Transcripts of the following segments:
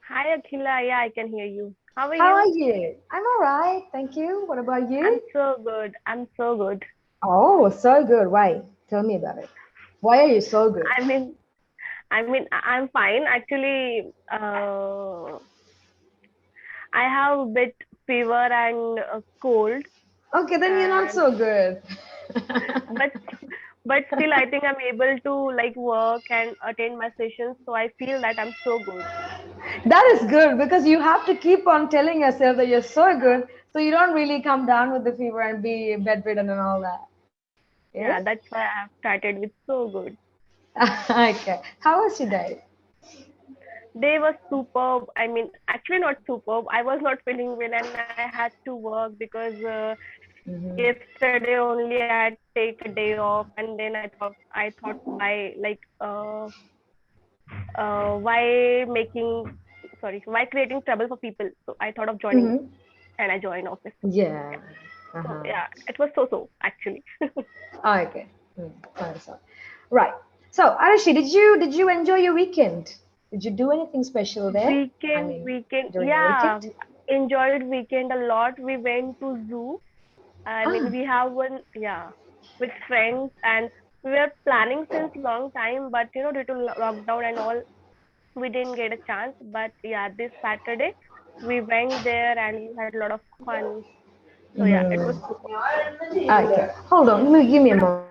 Hi Akhila, yeah, I can hear you. How are How are you? you? I'm all right, thank you. What about I'm you? so good. I'm so good. Oh, so good. Why? Tell me about it. Why are you so good? I mean, I'm fine. Actually, I have a bit fever and a cold, Okay, then you're not and so good. but but still, I think I'm able to like work and attend my sessions. So I feel that I'm so good. That is good because you have to keep on telling yourself that you're so good so you don't really come down with the fever and be bedridden and all that. Yes? Yeah, that's why I've started with so good. Okay. How was your day? Day was superb. I mean, actually not superb. I was not feeling well and I had to work because yesterday only I had take a day off, and then I thought why making sorry why creating trouble for people. So I thought of joining Mm-hmm. and I joined office. Yeah. Yeah. So Uh-huh. yeah, it was so actually. Okay. Understand. Right. So, Arashi, did you enjoy your weekend? Did you do anything special there? I mean, Weekend, during your yeah, weekend? enjoyed weekend a lot. We went to zoo. I mean, Ah, we have one, yeah, with friends, and we were planning since long time, but due to lockdown and all, we didn't get a chance. But yeah, this Saturday we went there and we had a lot of fun. So yeah, it was mm-hmm. super. Okay. Hold on. Give me a What moment.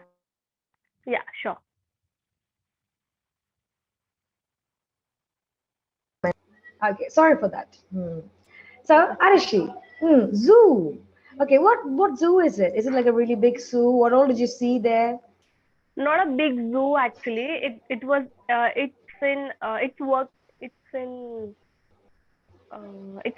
Yeah, sure. Okay. Sorry for that. So, It's okay. Arashi, zoo. Okay. What zoo is it? Is it like a really big zoo? What all did you see there? Not a big zoo actually. It was it's work it's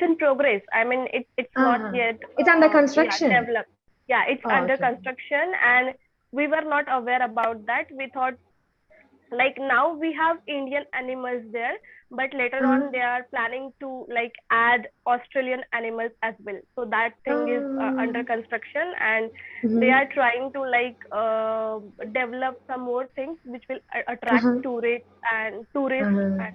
in progress. I mean, it's not Uh-huh. yet It's under yeah construction. developed. Yeah, it's Oh, under okay. construction, and we were not aware about that. We thought like now we have Indian animals there, but later on they Mm-hmm. are planning to like add Australian animals as well. So that thing is under construction, and they Mm-hmm. are trying to like develop some more things which will attract Uh-huh. tourists Uh-huh. and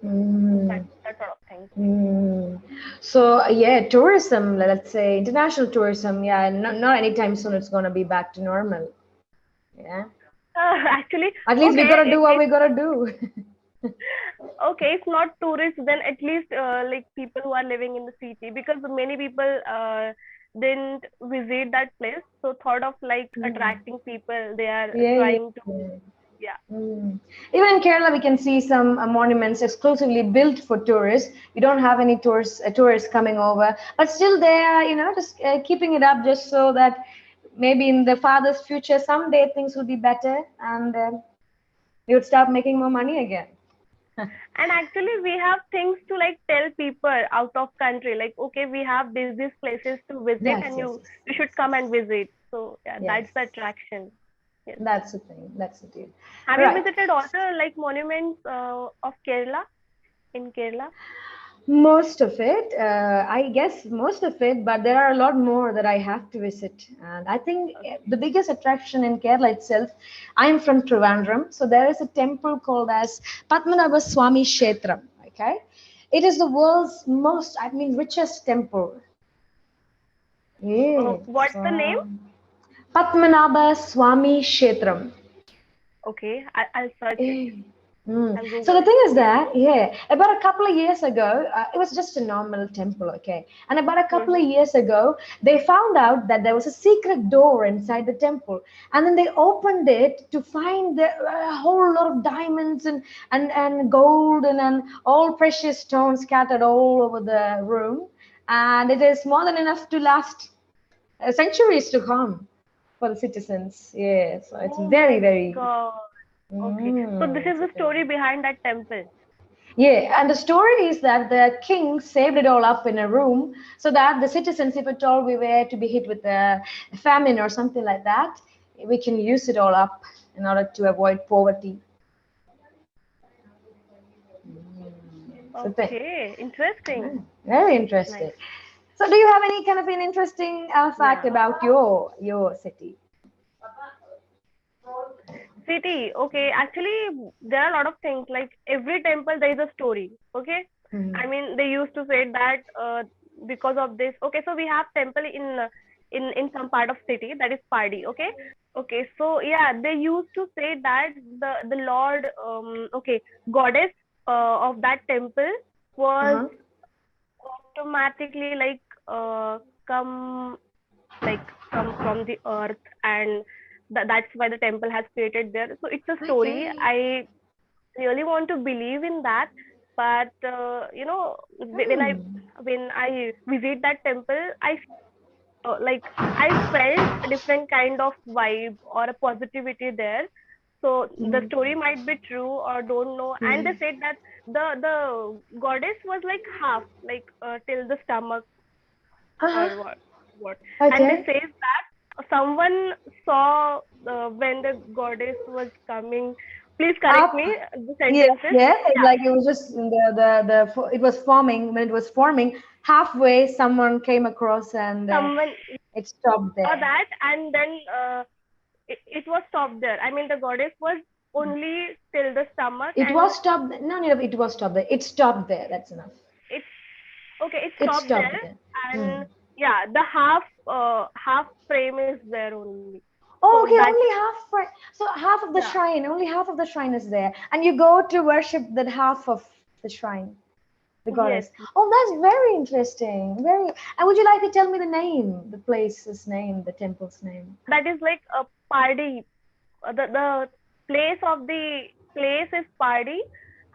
Mm. that sort of thing. Mm. So yeah, tourism, let's say international tourism, yeah, not anytime soon it's gonna be back to normal. Yeah. Actually, At least we okay, gotta do what we gotta do. okay, it's not tourists, then at least like people who are living in the city, because many people didn't visit that place, so thought of like Mm. attracting people, they are Yeah, yeah. trying to, Yeah. yeah. Mm. Even in Kerala, we can see some monuments exclusively built for tourists. We don't have any tourists coming over, but still they are, just keeping it up just so that maybe in the farthest future, someday things will be better and we would start making more money again. And actually we have things to like tell people out of country, like okay, we have these places to visit Yes, and yes, you yes, you yes, should come and visit. So yeah, yes. that's the attraction. Yes. That's the thing. That's the deal. Have you Right. visited other like monuments of Kerala, in Kerala? Most of it, I guess most of it, but there are a lot more that I have to visit. And I think the biggest attraction in Kerala itself, I'm from Trivandrum, so there is a temple called as Padmanabha Swami Kshetram. Okay, it is the world's most, I mean, richest temple. Yeah, What's the name? so Padmanabha Swami Kshetram. Okay, I'll search it. Eh, I'll So Google the it. thing is Yeah. that, yeah, about a couple of years ago, it was just a normal temple, okay? And about a couple of Mm-hmm. years ago, they found out that there was a secret door inside the temple. And then they opened it to find a whole lot of diamonds and gold and all precious stones scattered all over the room. And it is more than enough to last centuries to come for the citizens. Yeah, so it's Oh very, my very. God. Okay. So this is It's a the story thing. behind that temple. Yeah, and the story is that the king saved it all up in a room so that the citizens, if at all we were to be hit with a famine or something like that, we can use it all up in order to avoid poverty. It's a thing. Okay. Interesting. Very interesting. Nice. So, do you have any kind of an interesting fact Yeah. about your city? City. Okay. Actually, there are a lot of things. Like every temple, there is a story. Okay. Mhm. I mean, they used to say that because of this. Okay, so we have temple in some part of city, that is Padi. Okay, okay. So yeah, they used to say that the Lord, okay, goddess of that temple was Uh-huh. automatically like come like come from the earth, and that's why the temple has created there. So it's a story. Okay. I really want to believe in that, but Hmm. when I visit that temple, like I felt a different kind of vibe or a positivity there. So the Mhm. story might be true or don't know, and they Mhm. said that the goddess was like half, like till the stomach Uh-huh. or what, and they Okay. say that someone saw when the goddess was coming. Please correct Up. me the Yeah, sentences. yeah. Yeah, Like it was just it was forming. When it was forming, halfway someone came across and someone it stopped saw there. that, and then it was stopped there. I mean, the goddess was only till the stomach, It and was stopped. No, no, it was stopped there. It stopped there. That's enough. it okay, it It stopped stopped there, there. Hmm. and yeah, the half frame is there only. Oh, So okay, that only half. So half of the yeah, shrine, only half of the shrine is there, and you go to worship that half of the shrine, the yes, goddess. Oh, that's very interesting. Very. And would you like to tell me the name, the place's name, the temple's name? that is like a party. The place is party,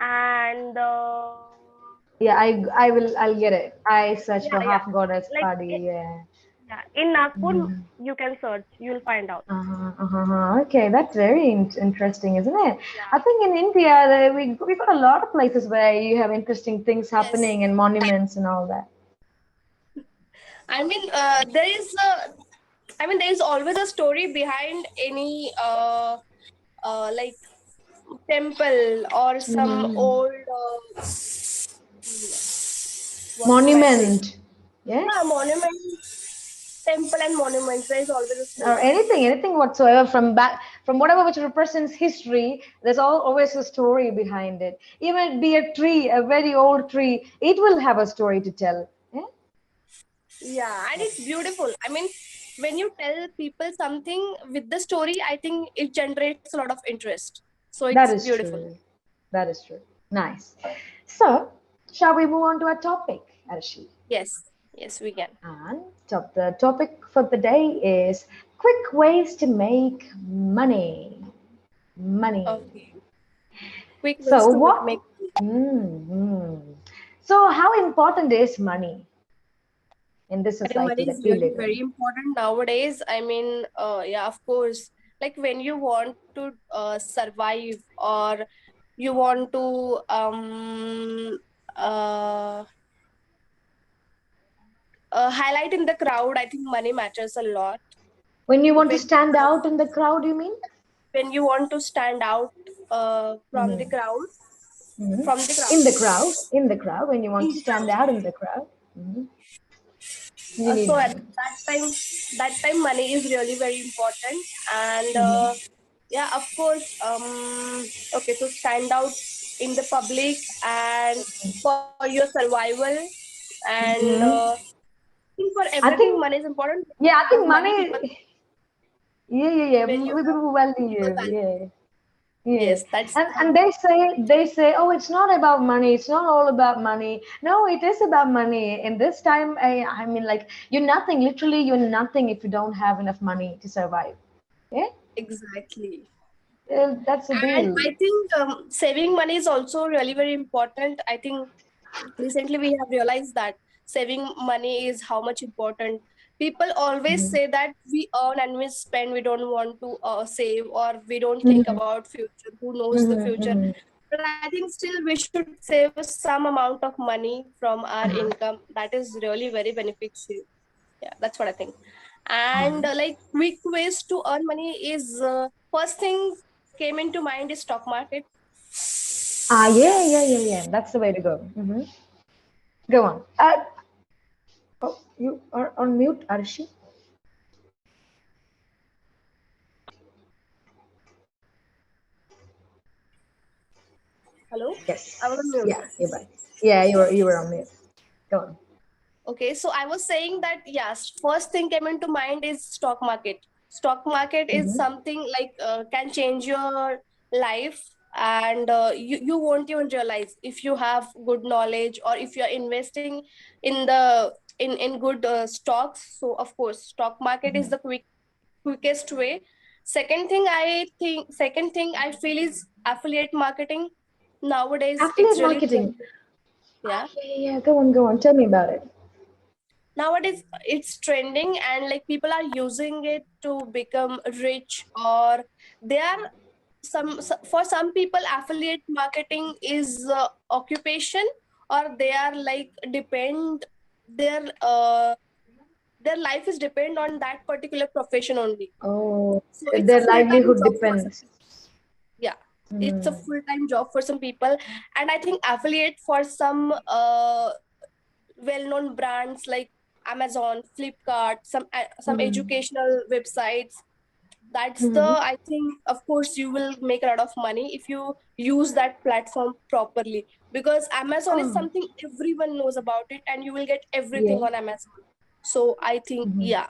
and Yeah, I'll get it. I search for yeah, half goddess like party. Yeah. yeah, in Nagpur Mhm. you can search, you'll find out. Uh-huh, uh-huh. Okay, that's very interesting, isn't it? I Yeah. think in India we got a lot of places where you have interesting things Yes. happening and monuments and all that. I mean, there is always a story behind any like temple or some Hmm. old what can I say? Monument, Yeah, yes, monument, temple and monuments. There is always a or story. anything whatsoever from back from whatever which represents history. There's always a story behind it. Even it be a tree, a very old tree, it will have a story to tell. Yeah, Yeah, and it's beautiful. I mean, when you tell people something with the story, I think it generates a lot of interest. So it's that is beautiful. true. That is true. Nice. So, shall we move on to our topic, Arshi? Yes, yes, we can. And the topic for the day is quick ways to make money. Money. Okay. Quick ways So to what? make. Mm. So how important is money in this I think society money that is we really live very in? important nowadays. I mean, yeah, of course. Like when you want to survive or you want to uh, highlight in the crowd, I think money matters a lot. When you want to When stand out in the crowd, you mean? when you want to stand out from the Hmm. crowd, Hmm. from the crowd. In the crowd, when you want to In the stand crowd. out in the crowd, you need So at money. that time money is really very important, and Hmm. yeah, of course. Okay, so stand out in the public and for your survival, and Hmm. I think for I everything think, money is important. When yeah, you I have think money, people, money, yeah. when you We have people money, value people you, value. yeah. Yeah, Yes, that's and they say, oh, it's not about money. It's not all about money. No, it is about money. In this time, I mean, like you're nothing. Literally, you're nothing if you don't have enough money to survive. Yeah, exactly. that's a And deal. I think saving money is also really very important. I think recently we have realized that saving money is how much important. People always Mhm. say that we earn and we spend, we don't want to save, or we don't think Mhm. about future, who knows the Mhm. future. Mhm. But I think still we should save some amount of money from our Uh-huh. income. That is really very beneficial. Yeah, that's what I think. And Uh-huh. like quick ways to earn money is first thing came into mind is stock market. Ah, yeah. That's the way to go. Go on. Oh, you are on mute, Arshi. Hello, I was on Yes. mute. Yeah. You're right. Yeah, you were on mute. Go on. Okay, so I was saying that yes, first thing came into mind is stock market. Stock market is Mhm. something like can change your life, and you won't even realize if you have good knowledge or if you're investing in in good stocks. So of course, stock market is the quickest way. Second thing I feel is affiliate marketing. Nowadays, it's Affiliate really marketing. trending. Yeah, Yeah. Go on. Tell me about it. nowadays it's trending, and like people are using it to become rich, or they are for some people affiliate marketing is occupation, or they are like depend their their life is depend on that particular profession only. Oh, So it's a their full-time livelihood job for some depends. people. Yeah, it's a Hmm. full-time job for some people. And I think affiliate for some well-known brands like Amazon, Flipkart, some Hmm. educational websites. That's the, Hmm. I think, of course, you will make a lot of money if you use that platform properly. Because Amazon is Oh, something everyone knows about it, and you will get everything yeah. on Amazon. So I think, Mhm. yeah,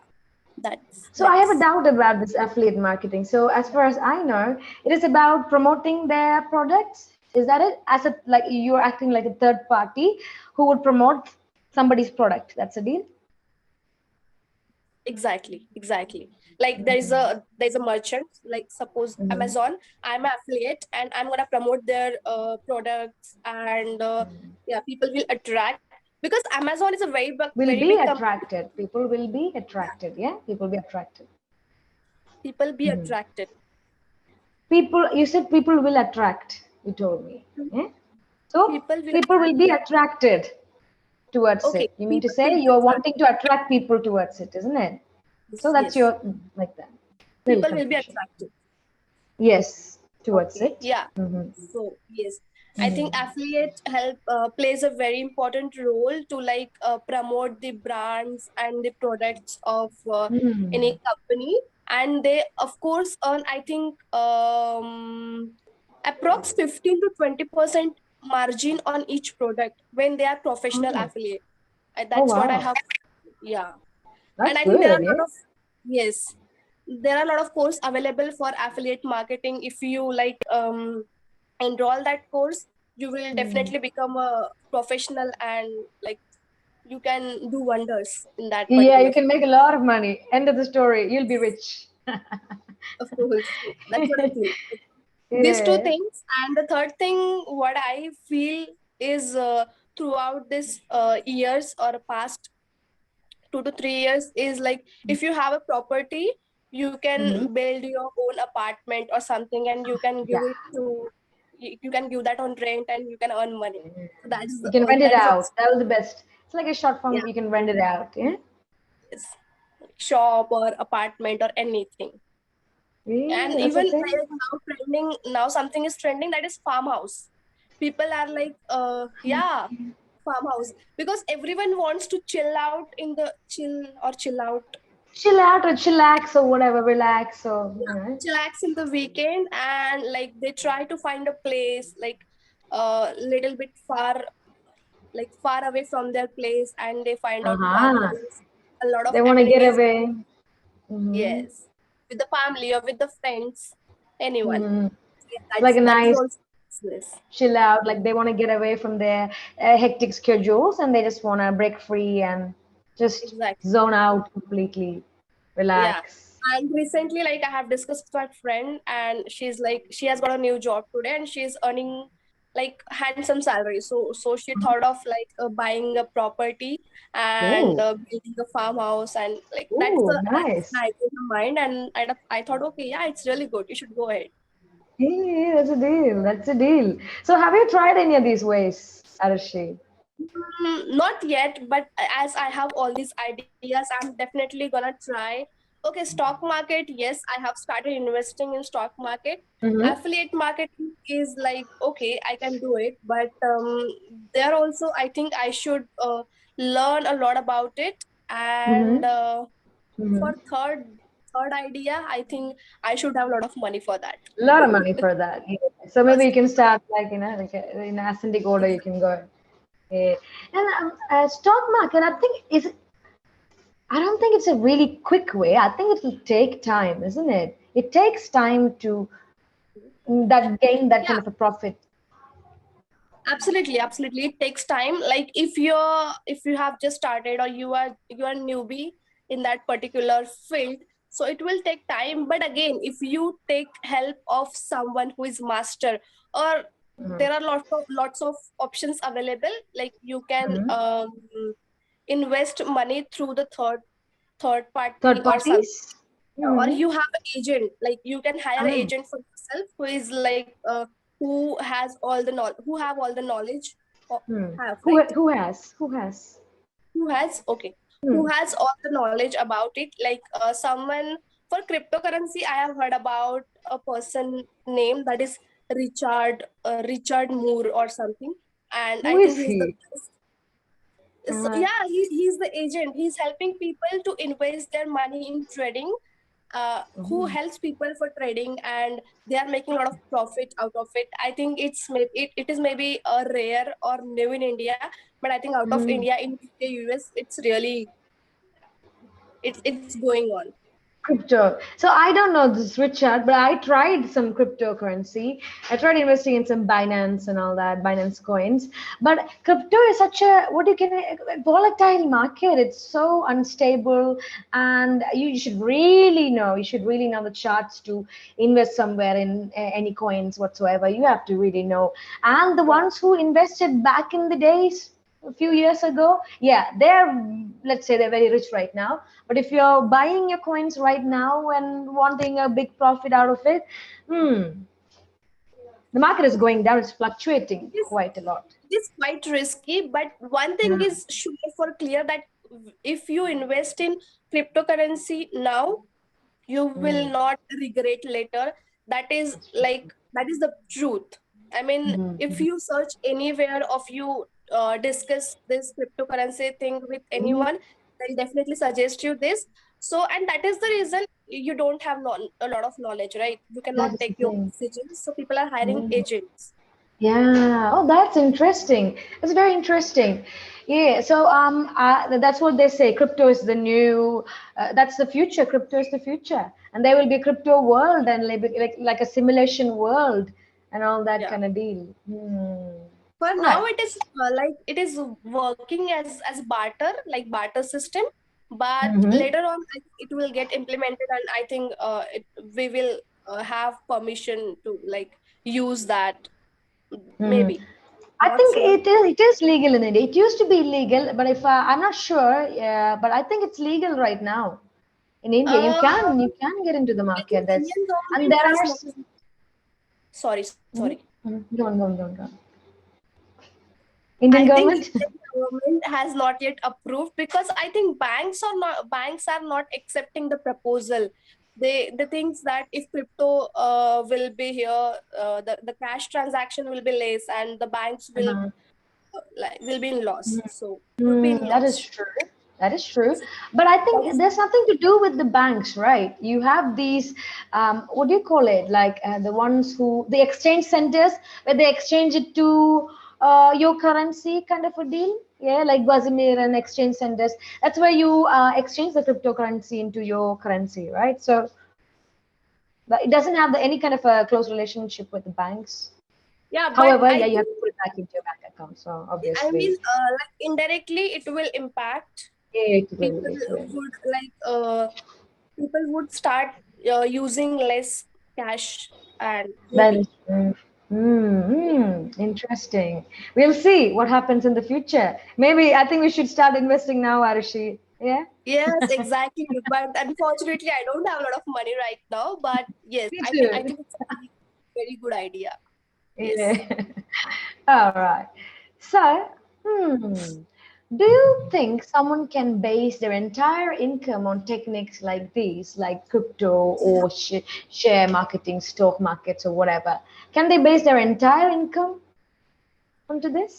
So I have a that's doubt about this affiliate marketing. So as far as I know, it is about promoting their products. Is that it? As a like you're acting like a third party who would promote somebody's product. That's a deal. exactly. Like there's a merchant, like suppose Mhm. Amazon, I'm an affiliate and I'm gonna promote their products, and yeah, people will attract, because Amazon is a Will very be big company. attracted. People will be attracted. Yeah, people be attracted. People be Mhm. attracted. People, you said people will attract. You told me. Yeah. So People will people attract. will be attracted towards Okay, it. You mean to people say will be you're attracted. wanting to attract people towards it, isn't it? So that's Yes. your like that little People will be confusion. attracted. Yes, towards Okay, it. yeah. Hmm. So yes, I Hmm. think affiliate help plays a very important role to like promote the brands and the products of Hmm. any company, and they of course earn, I think, approx 15 to 20% margin on each product when they are professional Oh. affiliate. Oh That's what I wow, have. Yeah, and that's I think there are good. a Yeah. lot of, yes, there are a lot of course available for affiliate marketing. If you like enroll that course, you will Hmm. definitely become a professional, and like you can do wonders in that Yeah, particular you field. can make a lot of money. End of the story. You'll be rich. Of course, that's what I feel. These two Yeah. things, and the third thing what I feel is throughout this years or past 2 to 3 years is like, if you have a property, you Hmm. can build your own apartment or something, and you can give Yeah. it to, you can give that on rent and you can earn money. So You can rent it that is out. also, That was the best. It's like a short yeah, form. You can rent it out. Yeah. yes, shop or apartment or anything. Yeah, And that's the even thing. like now something is trending, that is farmhouse. People are like yeah, farmhouse, because everyone wants to chill out in the chill out, Chill out or chillax or whatever, relax or chillax in the weekend, and like they try to find a place like a little bit far away from their place, and they find out uh-huh. farmhouse, a lot of They want to get amenities. away. Hmm. Yes, with the family or with the friends, anyone. Hmm. Yeah, Like a that is nice also business. chill out. Like they want to get away from their hectic schedules and they just want to break free and just Exactly. zone out completely, Yeah. relax. And recently, like I have discussed with my friend, and she's like, she has got a new job today, and she's earning like handsome salary. So she thought of like buying a property and Ooh, building a farmhouse, and like ooh, that's the nice. idea in my mind. And I thought, okay, yeah, it's really good. You should go ahead. Yeah, that's a deal. That's a deal. So have you tried any of these ways, Arashi? Not yet, but as I have all these ideas, I'm definitely gonna try. Okay, stock market, yes, I have started investing in stock market. Mm-hmm. Affiliate marketing is like, okay, I can do it, but there also I think I should learn a lot about it. And Mm-hmm. Mm-hmm. for third idea, I think I should have a lot of money for that. A lot of money for that. Yeah. So maybe First, you can start like, like in ascending order, you can go. Yeah. And stock market, I think is. I don't think it's a really quick way. I think it will take time, isn't it? It takes time to that gain that kind Yeah, of a profit. absolutely, absolutely. It takes time. Like if you have just started or you are newbie in that particular field, so it will take time. But again, if you take help of someone who is master, or Mhm. there are lots of options available. Like you can Mhm. invest money through the third party Third or something, parties. or Mhm. you have an agent. Like you can hire an Ah. agent for yourself who is like who has all the who have all the knowledge, or Hmm. have, Who right? who has? Who has? Who has, okay, who Hmm. has all the knowledge about it. Like someone for cryptocurrency, I have heard about a person name that is Richard Moore or something, and Who I think is he's the he? best. So Uh, yeah, he's the agent. He's helping people to invest their money in trading, who mhm. helps people for trading, and they are making a lot of profit out of it. I think it's maybe it is maybe a rare or new in India, but I think out of Mhm. India, in UK, US, it's really it's going on. Crypto. So I don't know this Richard, but I tried some cryptocurrency. I tried investing in some Binance and all that, Binance coins. But crypto is such a what you can a volatile market. It's so unstable, and you should really know. You should really know the charts to invest somewhere in any coins whatsoever. You have to really know. And the Yeah. ones who invested back in the days a few years ago, yeah, they're let's say they're very rich right now. But if you're buying your coins right now and wanting a big profit out of it, hmm, the market is going down. It's fluctuating This quite a lot. is quite risky, but one thing Yeah. is sure for clear, that if you invest in cryptocurrency now, you will Mm. not regret later. That is That's like true. that is the truth. I mean, if Mhm. you search anywhere of you discuss this cryptocurrency thing with Mhm. anyone, they'll definitely suggest you this. So, and that is the reason you don't have a lot of knowledge, right? You That cannot is the take your thing. decisions, so people are hiring Yeah. agents. Yeah. Oh, that's interesting. That's very interesting. Yeah. So that's what they say. Crypto is the new. That's the future. Crypto is the future, and there will be a crypto world and like a simulation world and all that Yeah. kind of deal. Hmm. For now, Right. it is like it is working as barter, like barter system. But Mm-hmm. later on, I think it will get implemented, and I think we will have permission to like use that. Mm. Maybe I not think sure. it is legal in India. It used to be illegal, but if I'm not sure, yeah, but I think it's legal right now in India. Uh, You can get into the I think market. That's Indian and government there has are. not. Sorry. Mhm, mhm. Go on, go on. I Indian think government. Indian government has not yet approved, because I think banks are not accepting the proposal. They think that if crypto will be here, the cash transaction will be less, and the banks Uh-huh. will be in loss. So would be in Mm, that is loss. true. That is true. But I That think is there's nothing to do with the banks, right? You have these, what do you call it? Like the ones who, the exchange centers, where they exchange it to your currency kind of a deal. Yeah, like Bazimir and exchange centers. That's where you exchange the cryptocurrency into your currency, right? So but it doesn't have any kind of a close relationship with the banks. yeah, but However, I yeah, you have think to put it back into your bank account. So I obviously, mean like indirectly it will impact it will, people. it will. Would like people would start using less cash, and That is maybe. true. Interesting. We'll see what happens in the future. Maybe I think we should start investing now, Arushi. Yeah, Yes, exactly. But unfortunately, I don't have a lot of money right now. But yes, me I too. think it's a very good idea. Yes. Yeah. All right. So, hmm, do you think someone can base their entire income on techniques like these, like crypto or share marketing, stock markets, or whatever? Can they base their entire income onto this?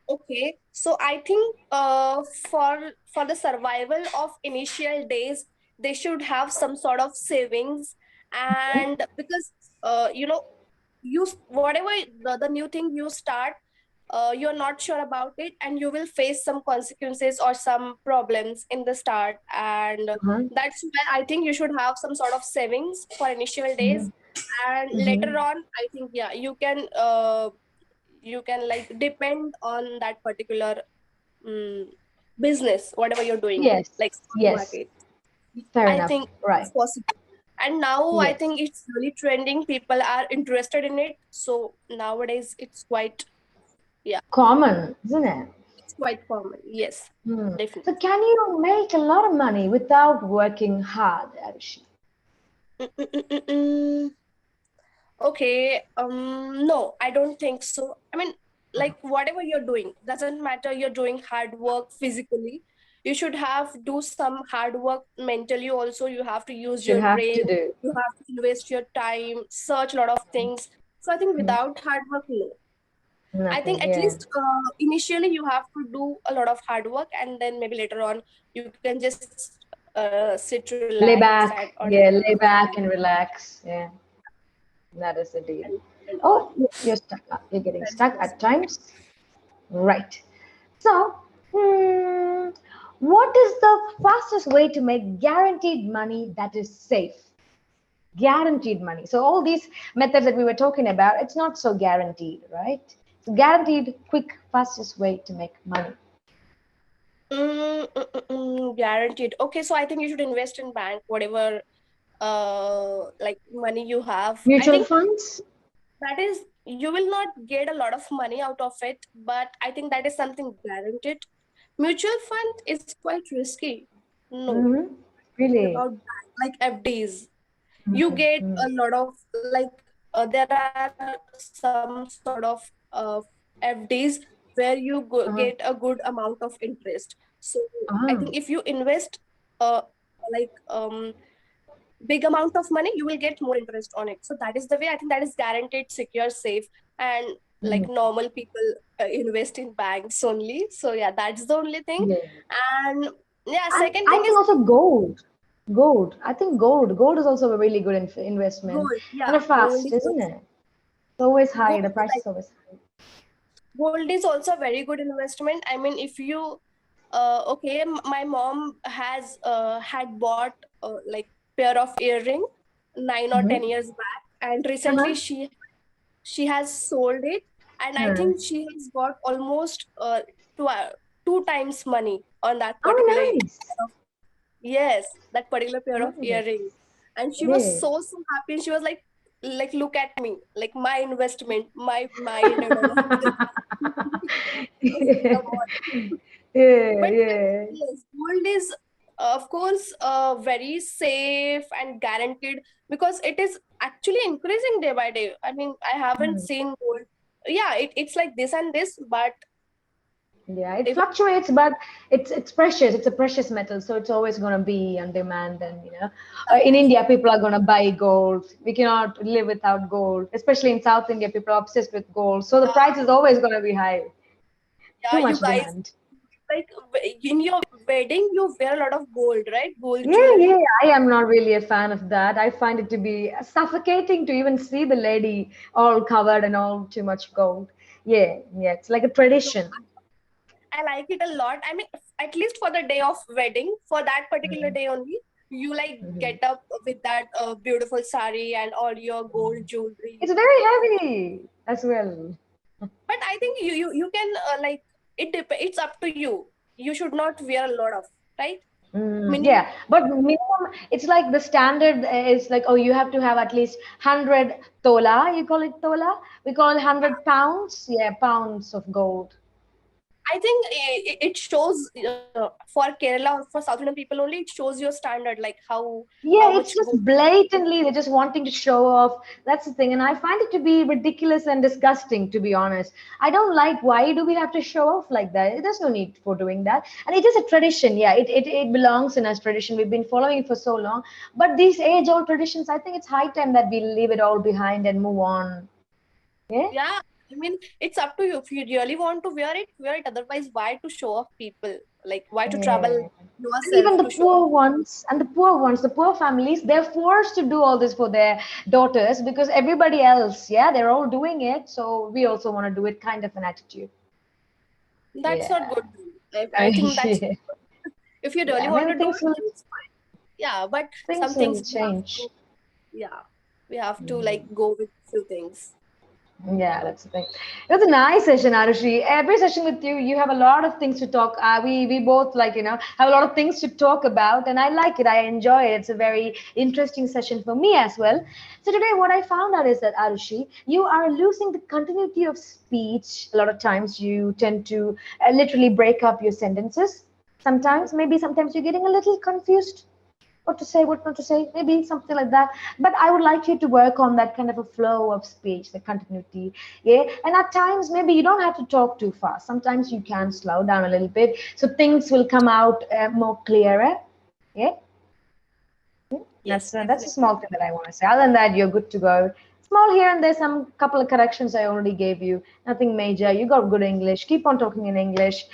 Okay. So I think for the survival of initial days, they should have some sort of savings, and because you know, whatever the new thing you start, you're not sure about it, and you will face some consequences or some problems in the start. And Uh-huh. that's where I think you should have some sort of savings for initial days, Mhm. and later Mhm. on I think, yeah, you can like depend on that particular um, business, whatever you're doing, Yes. like stock Yes. market. Fair I enough. think Right. it's possible. And now I Yes. think it's really trending. People are interested in it. So nowadays it's quite, yeah, Common, isn't it? it's quite common. Yes, Hmm. definitely. So can you make a lot of money without working hard, Arushi? Mm, mm, mm, mm, mm. Okay, no, I don't think so. I mean, like whatever you're doing, doesn't matter you're doing hard work physically. You should have do some hard work mentally also. You have to use You your have brain. to do. You have to invest your time, search a lot of things. So I think Mhm. without hard work, no. I think Nothing. at Yeah. least initially you have to do a lot of hard work, and then maybe later on you can just sit, relax, Lay and back. or Yeah, yeah, lay back and relax. Yeah, that is the deal. and all. Oh, you're stuck. You're getting That's stuck at possible. times. Right. So, hmm, what is the fastest way to make guaranteed money that is safe? Guaranteed money. So all these methods that we were talking about, it's not so guaranteed, right? So guaranteed, quick, fastest way to make money. Guaranteed. Okay, so I think you should invest in bank, whatever like money you have. I Mutual think funds? that is, you will not get a lot of money out of it, but I think that is something guaranteed. Mutual fund is quite risky. No, Mm-hmm. Really? about that, like FDs. You get Mm-hmm. a lot of like there are some sort of FDs where you get a Uh-huh. good amount of interest. So I think Uh-huh. if you invest uh, like big amount of money, you will get more interest on it. So that is the way I think that is guaranteed, secure, safe. And like Mm. normal people invest in banks only. So yeah, that's the only thing. Yeah. And yeah, And second I thing think is also gold. Gold. I think gold. Gold is also a really good investment. gold. And Yeah, a gold fast, is isn't also it? It's always high. gold. The price Like is always high. gold is also a very good investment. I mean, if you okay, my mom has had bought like pair of earring 9 or 10 years back, and recently Uh-huh. she has sold it, and I Uh-huh. think she has got almost two times money on that particular Oh, nice. yes, that particular pair of Nice. earring. And she was Yeah. so happy, and she was like look at me, like my investment, my mind and all of this. Yeah, But yeah. yes, gold is of course very safe and guaranteed, because it is actually increasing day by day. I mean, I haven't Hmm. seen gold. Yeah, it's like this and this, but Yeah, it if fluctuates, but it's precious. It's a precious metal, so it's always going to be on demand. And in India, people are going to buy gold. We cannot live without gold, especially in South India. People are obsessed with gold, so the price is always going to be high. yeah, Too you much guys, demand. like in your wedding, you wear a lot of gold, right? Gold Yeah, jewelry. yeah. I am not really a fan of that. I find it to be suffocating to even see the lady all covered and all too much gold. Yeah, yeah. It's like a No, tradition. I like it a lot. I mean, at least for the day of wedding, for that particular Mhm, day only, you like mhm. get up with that beautiful sari and all your gold jewelry. It's very heavy as well. But I think you can like it's up to you. You should not wear a lot of, right? Minimum. Yeah, but minimum, it's like the standard is like, oh, you have to have at least 100 tola. You call it tola? We call it 100 pounds. Yeah, pounds of gold. I think it shows for Kerala or for South Indian people only. It shows your standard, like how Yeah, much it's gold. just blatantly, they're just wanting to show off. That's the thing. And I find it to be ridiculous and disgusting, to be honest. I don't like, why do we have to show off like that? There's no need for doing that. And it is a tradition. Yeah, it belongs in us tradition. We've been following it for so long. But these age-old traditions, I think it's high time that we leave it all behind and move on. Yeah. Yeah, I mean, it's up to you. If you really want to wear it, wear it. Otherwise, why to show off people? Like, why to trouble Yeah. And even yourself the to show? poor ones and the poor ones, the poor families, they're forced to do all this for their daughters because everybody else, yeah, they're all doing it. So we also want to do it, kind of an attitude. That's Yeah. not good. I think that's Yeah. if you really Yeah, want maybe to do it, things will then it's fine. Yeah, but things some will things we have change. to, yeah, we have to like go with few things. Yeah, that's the thing. It was a nice session, Arushi. Every session with you, you have a lot of things to talk. We both like have a lot of things to talk about, and I like it. I enjoy it. It's a very interesting session for me as well. So today, what I found out is that Arushi, you are losing the continuity of speech. A lot of times, you tend to literally break up your sentences. Sometimes you're getting a little confused what to say, what not to say, maybe something like that. But I would like you to work on that kind of a flow of speech, the continuity. Yeah. And at times, maybe you don't have to talk too fast. Sometimes you can slow down a little bit so things will come out more clearer. Yeah. Yes, That's a definitely. small thing that I want to say. Other than that, you're good to go. Small here and there, some couple of corrections I already gave you. Nothing major. You got good English. Keep on talking in English.